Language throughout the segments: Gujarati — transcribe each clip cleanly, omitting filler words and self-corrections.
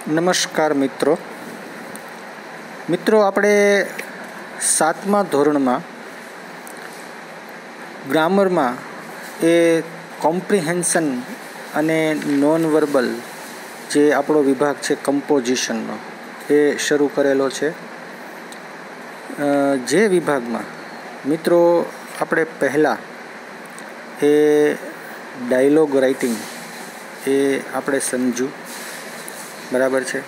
નમસ્કાર મિત્રો. આપણે 7મા ધોરણમાં ગ્રામરમાં એ કોમ્પ્રિહેન્શન અને નોન વર્બલ જે આપણો વિભાગ છે કમ્પોઝિશનનો એ શરૂ કરેલો છે. જે વિભાગમાં મિત્રો આપણે પહેલાં એ ડાયલોગ રાઇટિંગ એ આપણે સમજ્યું, બરાબર છે.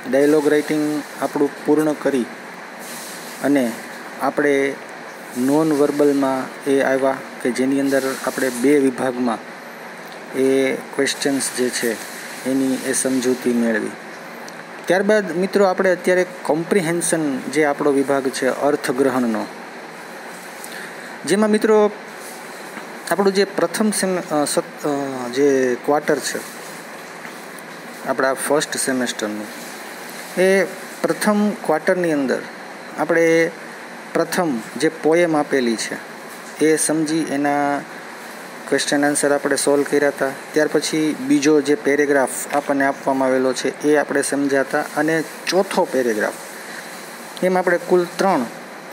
ડાયલોગ રાઇટિંગ આપણું પૂર્ણ કરી અને આપણે નોન વર્બલમાં એ આવ્યા કે જેની અંદર આપણે 2 વિભાગમાં એ ક્વેશ્ચન્સ જે છે એની એ સમજૂતી મેળવી. ત્યારબાદ મિત્રો આપણે અત્યારે કોમ્પ્રિહેન્શન જે આપણો વિભાગ છે અર્થગ્રહણનો, જેમાં મિત્રો આપણું જે પ્રથમ જે ક્વાર્ટર છે આપણા ફર્સ્ટ સેમેસ્ટરનું, એ પ્રથમ ક્વાર્ટરની અંદર આપણે પ્રથમ જે પોએમ આપેલી છે એ સમજી એના ક્વેશ્ચન આન્સર આપણે સોલ્વ કર્યા હતા. ત્યાર પછી બીજો જે પેરેગ્રાફ આપણને આપવામાં આવેલો છે એ આપણે સમજ્યા હતા, અને ચોથો પેરેગ્રાફ, એમ આપણે કુલ 3,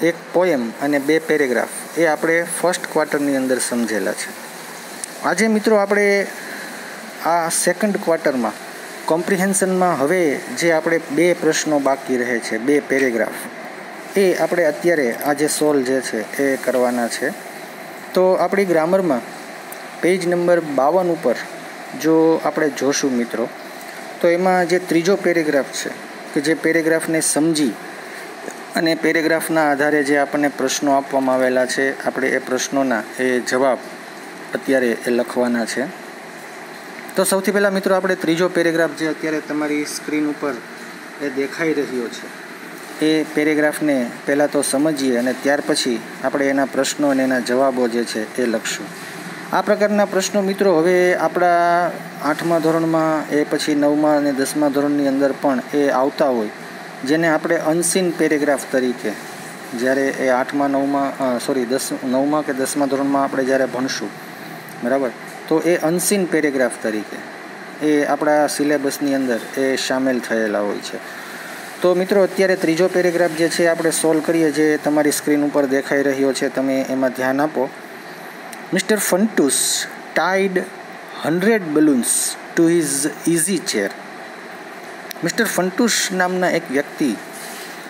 એક પોએમ અને 2 પેરેગ્રાફ એ આપણે ફર્સ્ટ ક્વાર્ટરની અંદર સમજેલા છે. આજે મિત્રો આપણે આ સેકન્ડ ક્વાર્ટરમાં કોમ્પ્રિહેન્શનમાં હવે જે આપણે 2 પ્રશ્નો બાકી રહે છે, 2 પેરેગ્રાફ, એ આપણે અત્યારે આજે સોલ્વ જે છે એ કરવાના છે. તો આપણી ગ્રામરમાં પેજ નંબર 52 ઉપર જો આપણે જોશું મિત્રો, તો એમાં જે ત્રીજો પેરેગ્રાફ છે કે જે પેરેગ્રાફને સમજી અને પેરેગ્રાફના આધારે જે આપણને પ્રશ્નો આપવામાં આવેલા છે, આપણે એ પ્રશ્નોના એ જવાબ અત્યારે એ લખવાના છે. તો સૌથી પહેલાં મિત્રો આપણે ત્રીજો પેરેગ્રાફ જે અત્યારે તમારી સ્ક્રીન ઉપર એ દેખાઈ રહ્યો છે એ પેરેગ્રાફને પહેલાં તો સમજીએ અને ત્યાર પછી આપણે એના પ્રશ્નો અને એના જવાબો જે છે એ લખશું. આ પ્રકારના પ્રશ્નો મિત્રો હવે આપણા 8મા ધોરણમાં, એ પછી 9મા અને 10મા ધોરણની અંદર પણ એ આવતા હોય, જેને આપણે અનસીન પેરેગ્રાફ તરીકે જ્યારે એ 8મા 9મા કે 10મા ધોરણમાં આપણે જ્યારે ભણશું, બરાબર, તો એ અનસીન પેરેગ્રાફ તરીકે એ આપણા સિલેબસની અંદર એ સામેલ થયેલા હોય છે. તો મિત્રો અત્યારે ત્રીજો પેરેગ્રાફ જે છે આપણે સોલ્વ કરીએ, જે તમારી સ્ક્રીન ઉપર દેખાઈ રહ્યો છે, તમે એમાં ધ્યાન આપો. Mister Fantus tied 100 balloons to his easy chair. Mister Fantus નામના એક વ્યક્તિ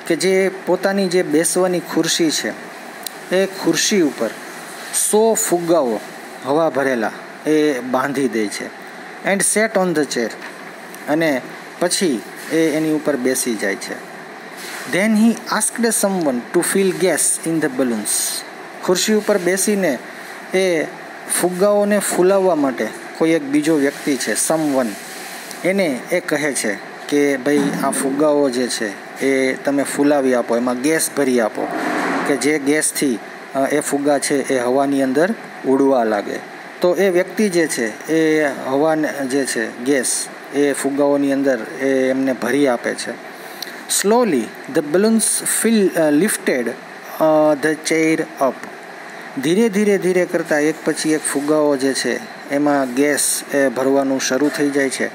કે જે પોતાની જે બેસવાની ખુરશી છે એ ખુરશી ઉપર 100 ફુગ્ગાઓ હવા ભરેલા એ બાંધી દે છે. And set on the chair, અને પછી એ એની ઉપર બેસી જાય છે. Then he asked someone to fill gas in the balloons. ખુરશી ઉપર બેસીને એ ફુગ્ગાઓને ફૂલાવવા માટે કોઈ એક બીજો વ્યક્તિ છે, સમવન, એને એ કહે છે કે ભાઈ આ ફુગ્ગાઓ જે છે એ તમે ફૂલાવી આપો, એમાં ગેસ ભરી આપો કે જે ગેસથી એ ફુગ્ગા છે એ હવાની અંદર ઉડવા લાગે. તો એ વ્યક્તિ જે છે એ હવાને જે છે ગેસ એ ફુગ્ગાઓની અંદર એ એમને ભરી આપે છે. Slowly the balloons lifted the chair up. ધીરે કરતાં એક પછી એક ફુગ્ગાઓ જે છે એમાં ગેસ એ ભરવાનું શરૂ થઈ જાય છે,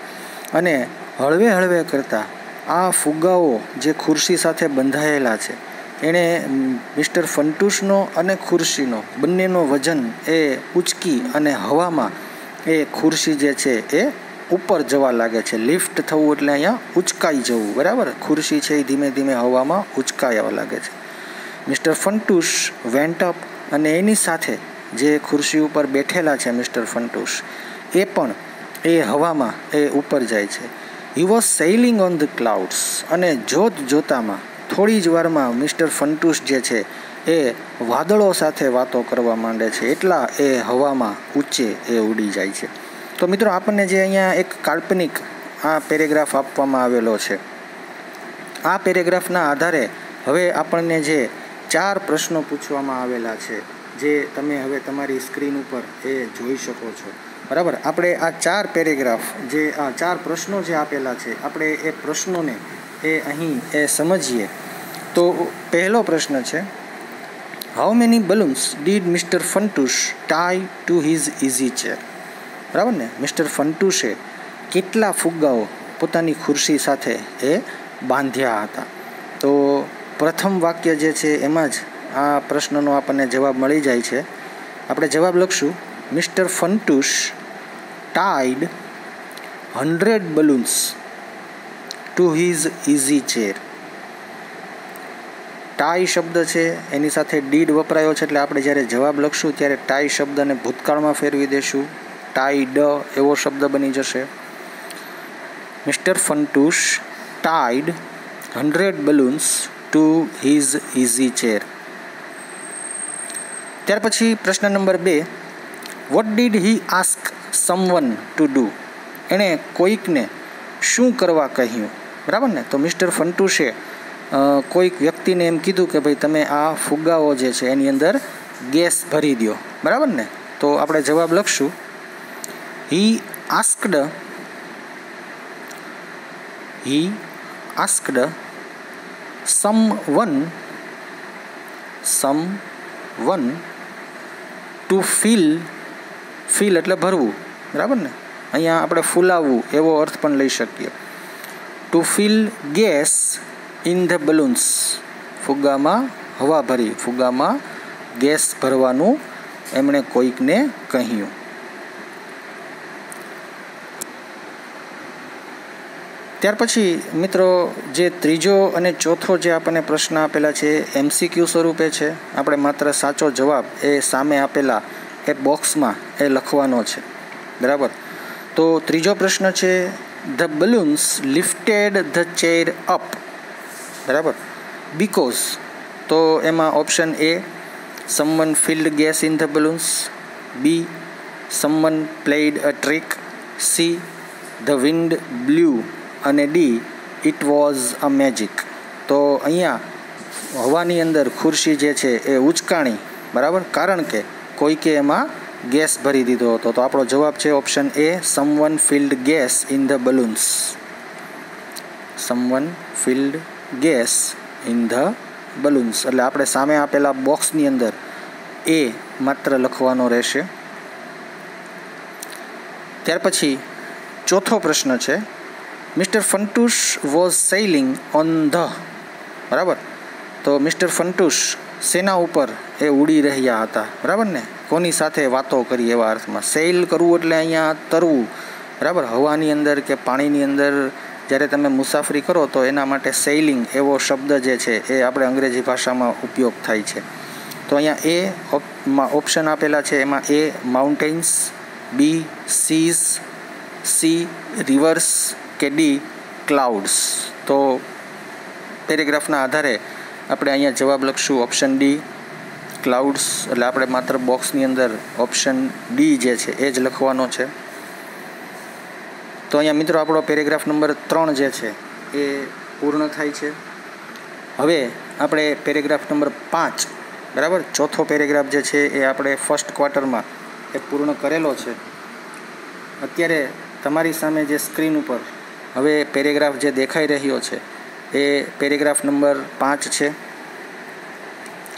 અને હળવે કરતાં આ ફુગ્ગાઓ જે ખુરશી સાથે બંધાયેલા છે એણે મિસ્ટર ફન્ટુસનો અને ખુરશીનો બંનેનો વજન એ ઉચકી અને હવામાં એ ખુરશી જે છે એ ઉપર જવા લાગે છે. લિફ્ટ થવું એટલે અહીંયા ઉચકાઈ જવું, બરાબર. ખુરશી છે એ ધીમે હવામાં ઉચકાવા લાગે છે. મિસ્ટર ફન્ટુસ વેન્ટ અપ, અને એની સાથે જે ખુરશી ઉપર બેઠેલા છે મિસ્ટર ફન્ટુસ, એ પણ એ હવામાં એ ઉપર જાય છે. He was sailing on the clouds. અને જોતામાં થોડી જ વારમાં મિસ્ટર ફન્ટુસ જે છે એ વાદળો સાથે વાતો કરવા માંડે છે, એટલા એ હવામાં ઊંચે એ ઉડી જાય છે. તો મિત્રો આપણને જે અહીંયા એક કાલ્પનિક આ પેરેગ્રાફ આપવામાં આવેલો છે, આ પેરેગ્રાફના આધારે હવે આપણને જે 4 પ્રશ્નો પૂછવામાં આવેલા છે, જે તમે હવે તમારી સ્ક્રીન ઉપર એ જોઈ શકો છો, બરાબર. આપણે આ 4 પેરેગ્રાફ, જે આ 4 પ્રશ્નો જે આપેલા છે, આપણે એ પ્રશ્નોને એ અહીં એ સમજીએ. તો પહેલો પ્રશ્ન છે, how many balloons did mister Fantus tie to his easy chair. બરાબર ને. મિસ્ટર ફન્ટુસે કેટલા ફુગ્ગાઓ પોતાની ખુરશી સાથે એ બાંધ્યા હતા. તો પ્રથમ વાક્ય જે છે એમાં જ આ પ્રશ્નનો આપણને જવાબ મળી જાય છે. આપણે જવાબ લખશું, mister Fantus tied 100 balloons to his easy chair. Tie શબ્દ છે એની સાથે ડીડ વપરાયો છે, એટલે આપણે જ્યારે જવાબ લખશું ત્યારે ટાઈ શબ્દને ભૂતકાળમાં ફેરવી દેશું. ટાઈડ એવો શબ્દ બની જશે. Mister Fantus tied 100 balloons to his easy chair. ત્યાર પછી પ્રશ્ન નંબર 2, what did he ask someone to do. એણે કોઈકને શું કરવા કહ્યું, બરાબર ને. તો મિસ્ટર ફન્ટુશે કોઈક વ્યક્તિને એમ કીધું કે ભાઈ તમે આ ફુગ્ગાઓ જે છે એની અંદર ગેસ ભરી દો, બરાબર ને. તો આપણે જવાબ લખશું, હી આસ્કડ સમવન ટુ ફિલ એટલે ભરવું, બરાબર ને. અહીંયા આપણે ફૂલાવવું એવો અર્થ પણ લઈ શકીએ. To fill gas in the balloons, ફુગ્ગામાં હવા ભરી, ફુગ્ગામાં ગેસ ભરવાનું એમણે કોઈકને કહ્યું. ત્યાર પછી મિત્રો જે ત્રીજો અને ચોથો જે આપણને પ્રશ્ન આપેલા છે MCQ સ્વરૂપે છે. આપણે માત્ર સાચો જવાબ એ સામે આપેલા એ બોક્સમાં એ લખવાનો છે, બરાબર. તો ત્રીજો પ્રશ્ન છે, the balloons lifted the chair up, બરાબર, બીકોઝ. તો એમાં option A, someone field gas in the balloons, B, someone played a trick, C, the wind blue, અને D, it was a magic. તો અહીંયા હવાની અંદર ખુરશી જે છે એ ઉચકાણી, બરાબર, કારણ કે કોઈકે એમાં ગેસ ભરી દીધો હતો. તો આપણો જવાબ છે option A, someone field gas in the balloons. Someone field gas in the balloons એટલે આપણે સામે આપેલા બોક્સની અંદર A માત્ર લખવાનો રહેશે. ત્યાર પછી ચોથો પ્રશ્ન છે, mister Funtoosh was sailing on the, બરાબર. તો મિસ્ટર ફન્ટુશ સેના ઉપર એ ઉડી રહ્યા હતા, બરાબર ને. કોની સાથે વાતો કરી એવા અર્થમાં. સેઇલ કરવું એટલે અહીંયા તરવું, બરાબર. હવાની અંદર કે પાણીની અંદર જ્યારે તમે મુસાફરી કરો તો એના માટે સેઇલિંગ એવો શબ્દ જે છે એ આપણે અંગ્રેજી ભાષામાં ઉપયોગ થાય છે. તો અહીંયા ઓપ્શન આપેલા છે, એમાં A, mountains, B, seas, C, rivers, કે D, ક્લાઉડ્સ. તો પેરેગ્રાફના આધારે આપણે અહીંયા જવાબ લખશું ઓપ્શન D, ક્લાઉડ્સ. એટલે આપણે માત્ર બોક્સની અંદર ઓપ્શન D જે છે એ જ લખવાનો છે. તો અહીંયા મિત્રો આપણો પેરેગ્રાફ નંબર 3 જે છે એ પૂર્ણ થાય છે. હવે આપણે પેરેગ્રાફ નંબર 5, બરાબર, ચોથો પેરેગ્રાફ જે છે એ આપણે ફર્સ્ટ ક્વાર્ટરમાં એ પૂર્ણ કરેલો છે. અત્યારે તમારી સામે જે સ્ક્રીન ઉપર હવે પેરેગ્રાફ જે દેખાઈ રહ્યો છે એ પેરેગ્રાફ નંબર 5 છે.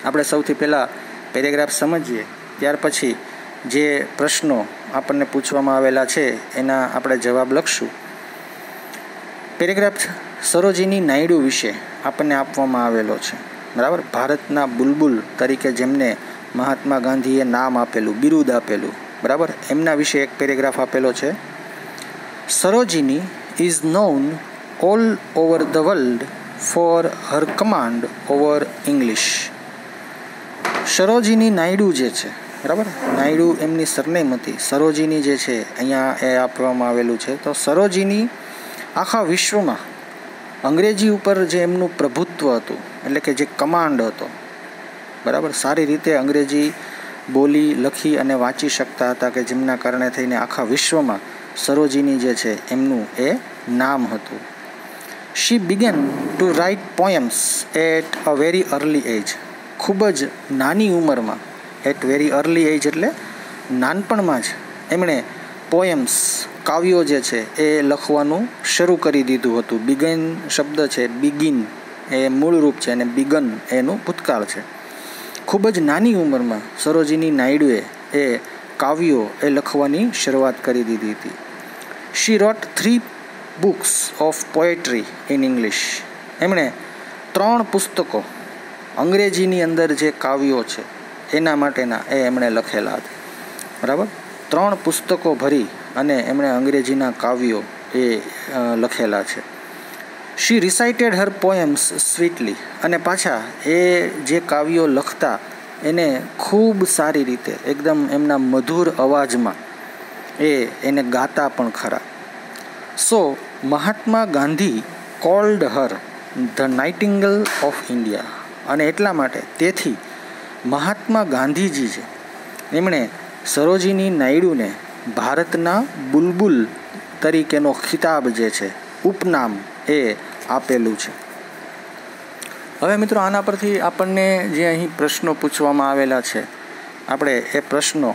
આપણે સૌથી પહેલાં પેરેગ્રાફ સમજીએ, ત્યાર પછી જે પ્રશ્નો આપણને પૂછવામાં આવેલા છે એના આપણે જવાબ લખશું. પેરેગ્રાફ સરોજિની નાયડુ વિશે આપણને આપવામાં આવેલો છે, બરાબર. ભારતના બુલબુલ તરીકે જેમને મહાત્મા ગાંધીએ નામ આપેલું, બિરુદ આપેલું, બરાબર, એમના વિશે એક પેરેગ્રાફ આપેલો છે. Sarojini is known all over the world for her command over English. Sarojini Naidu જે છે, બરાબર, નાયડુ એમની સરનેમ હતી. સરોજિની જે છે અહીંયા એ આપવામાં આવેલું છે. તો સરોજિની આખા વિશ્વમાં અંગ્રેજી ઉપર જે એમનું પ્રભુત્વ હતું, એટલે કે જે કમાન્ડ હતો, બરાબર, સારી રીતે અંગ્રેજી બોલી, લખી અને વાંચી શકતા હતા, કે જેમના કારણે થઈને આખા વિશ્વમાં સરોજિની જે છે એમનું એ નામ હતું. She began to write poems at a very early age. ખૂબ જ નાની ઉંમરમાં, એટ વેરી અર્લી એજ એટલે નાનપણમાં જ એમણે પોએમ્સ, કાવ્યો જે છે એ લખવાનું શરૂ કરી દીધું હતું. બિગન શબ્દ છે, બિગિન એ મૂળ રૂપ છે અને બિગન એનું ભૂતકાળ છે. ખૂબ જ નાની ઉંમરમાં સરોજિની નાયડુએ એ કાવ્યો એ લખવાની શરૂઆત કરી દીધી હતી. શી રોટ 3 books of poetry in English. એમણે 3 પુસ્તકો અંગ્રેજીની અંદર જે કાવ્યો છે એના માટેના એમણે લખેલા હતા. બરાબર, 3 પુસ્તકો ભરી અને એમણે અંગ્રેજીના કાવ્યો લખેલા છે. શી રિસાઇટેડ હર પોએમ્સ સ્વીટલી, અને પાછા એ જે કાવ્યો લખતા એને ખૂબ સારી રીતે એકદમ એમના મધુર અવાજમાં એને ગાતા પણ ખરા. So Mahatma Gandhi called her the nightingale of India, અને એટલા માટે તેથી મહાત્મા ગાંધીજી છે એમણે સરોજિની નાયડુને ભારતના બુલબુલ તરીકેનો ખિતાબ જે છે, ઉપનામ આપેલું છે. હવે મિત્રો, આના પરથી આપણને જે અહીં પ્રશ્નો પૂછવામાં આવેલા છે, આપણે એ પ્રશ્નો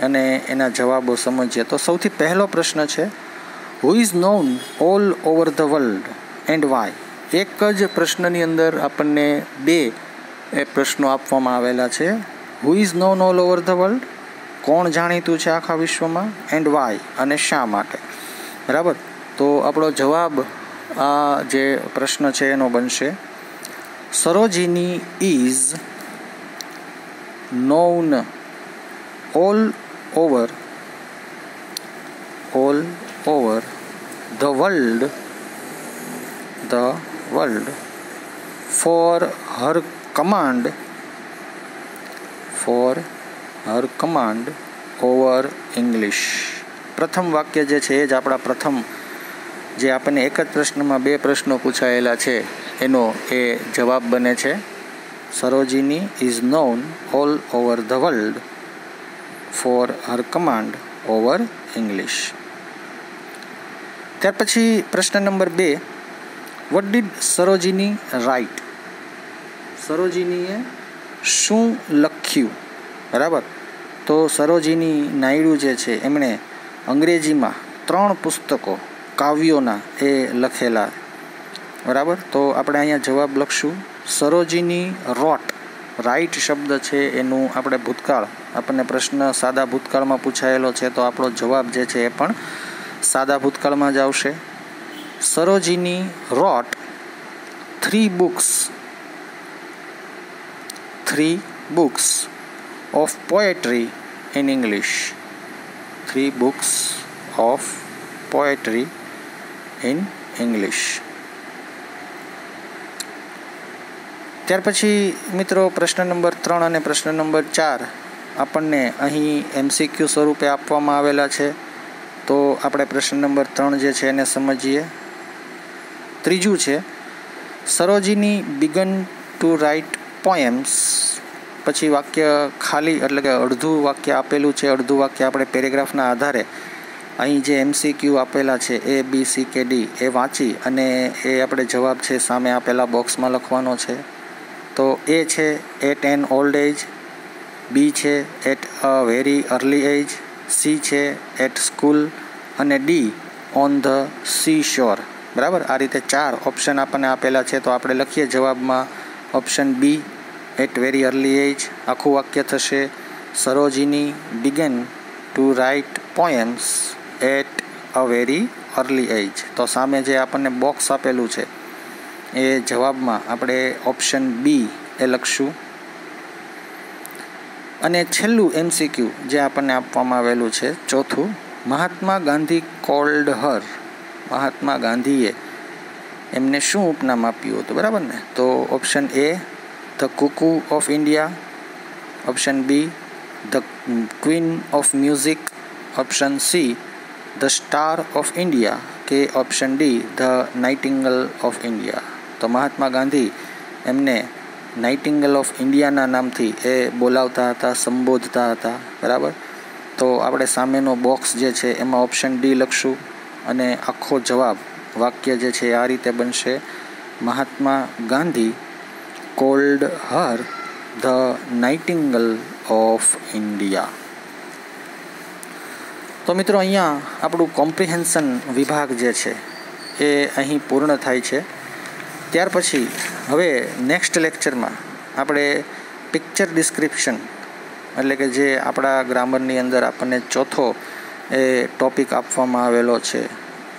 અને એના જવાબો સમજીએ. તો સૌથી પહેલો પ્રશ્ન છે, who is known all over the world and why. એક જ પ્રશ્નની અંદર આપણને 2 પ્રશ્નો આપવામાં આવેલા છે. Who is known all over the world, કોણ જાણીતું છે આખા વિશ્વમાં, એન્ડ વાય, અને શા માટે. બરાબર, તો આપણો જવાબ આ જે પ્રશ્ન છે એનો બનશે, Sarojini is known all over the world for her command over English. પ્રથમ વાક્ય જે છે એ જ આપણા પ્રથમ જે આપણને એક જ પ્રશ્નમાં 2 પ્રશ્નો પૂછાયેલા છે એનો એ જવાબ બને છે. Sarojini is known all over the world for her command over English. ત્યાર પછી પ્રશ્ન નંબર 2, વોટ ડીડ સરોજિની રાઇટ. સરોજિનીએ શું લખ્યું. બરાબર, તો સરોજિની નાયડુ જે છે એમણે અંગ્રેજીમાં 3 પુસ્તકો કાવ્યોના લખેલા. બરાબર, તો આપણે અહીંયા જવાબ લખશું, સરોજિની રોટ. રાઇટ શબ્દ છે એનું આપણે ભૂતકાળ, આપણને પ્રશ્ન સાદા ભૂતકાળમાં પૂછાયેલો છે, તો આપણો જવાબ જે છે એ પણ સાદા ભૂતકાળમાં જ આવશે. સરોજિની રોટ 3 books of poetry in English. 3 books of poetry in English. ત્યાર પછી મિત્રો પ્રશ્ન નંબર 3 અને પ્રશ્ન નંબર 4 આપણને અહીં MCQ સ્વરૂપે આપવામાં આવેલા છે. તો આપણે પ્રશ્ન નંબર 3 જે છે એને સમજીએ. ત્રીજું છે, Sarojini began to write poems. પછી વાક્ય ખાલી એટલે કે અડધું વાક્ય આપેલું છે, અડધું વાક્ય આપણે પેરેગ્રાફના આધારે અહીં જે MCQ આપેલા છે A, B, C કે D એ વાંચી અને એ આપણે જવાબ છે સામે આપેલા બોક્સમાં લખવાનો છે. તો A છે at an old age, B છે at a very early age, C છે એટ સ્કૂલ, અને D on the sea shore. બરાબર, આ રીતે 4 ઓપ્શન આપણને આપેલા છે. તો આપણે લખીએ જવાબમાં option B, at very early age. આખું વાક્ય થશે, Sarojini began to write poems at a very early age. તો સામે જે આપણને બોક્સ આપેલું છે એ જવાબમાં આપણે ઓપ્શન B લખશું. અને છેલ્લું MCQ જે આપણને આપવામાં આવેલું છે, ચોથું, મહાત્મા ગાંધી કોલ્ડ હર. મહાત્મા ગાંધીએ એમને શું ઉપનામ આપ્યું હતું. બરાબર ને, તો option A the cuckoo of India, option B the queen of music, option C the star of India, કે option D the nightingale of India. તો મહાત્મા ગાંધી એમને નાઇટિંગેલ ઓફ ઇન્ડિયાના નામથી એ બોલાવતા હતા, સંબોધતા હતા. બરાબર, તો આપણે સામેનો બોક્સ જે છે એમાં ઓપ્શન D લખશું અને આખો જવાબ વાક્ય જે છે આ રીતે બનશે, Mahatma Gandhi called her the nightingale of India. તો મિત્રો, અહીંયા આપણું કોમ્પ્રિહેન્શન વિભાગ જે છે એ અહીં પૂર્ણ થાય છે. ત્યાર પછી હવે નેક્સ્ટ લેક્ચરમાં આપણે પિક્ચર ડિસ્ક્રિપ્શન એટલે કે જે આપણા ગ્રામરની અંદર આપણને ચોથો એ ટૉપિક આપવામાં આવેલો છે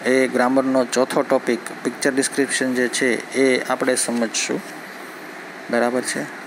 એ ગ્રામરનો ચોથો ટોપિક પિક્ચર ડિસ્ક્રિપ્શન જે છે એ આપણે સમજશું. બરાબર છે.